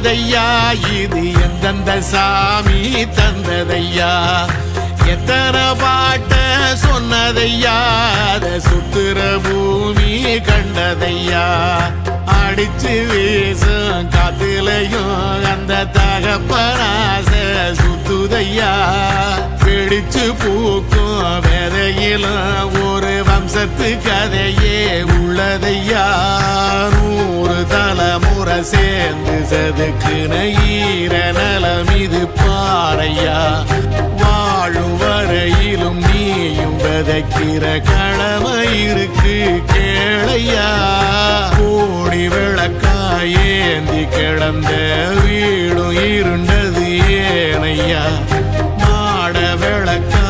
வந்ததையா இது எந்தெந்த சாமி தந்ததையா எத்தனை பாட்ட சொன்னதையா அத சுத்துற பூமி கண்டதையா அடிச்சு வீசும் காத்துலையும் அந்த தகப்பனாச சுத்துதையா பிடிச்சு பூக்கும் விதையிலும் ஒரு வம்சத்து கதையே உள்ளதையா 100 தலைமுறை சேர்ந்து சதுக்குன ஈர நலம் இது பாறையா வாழும் வரையிலும் நீயும் விதைக்கிற கடமை இருக்கு கேளையா கோடி விளக்காயேந்தி கிடந்த வீடும் இருண்டது ஏனையா மாட விளக்கா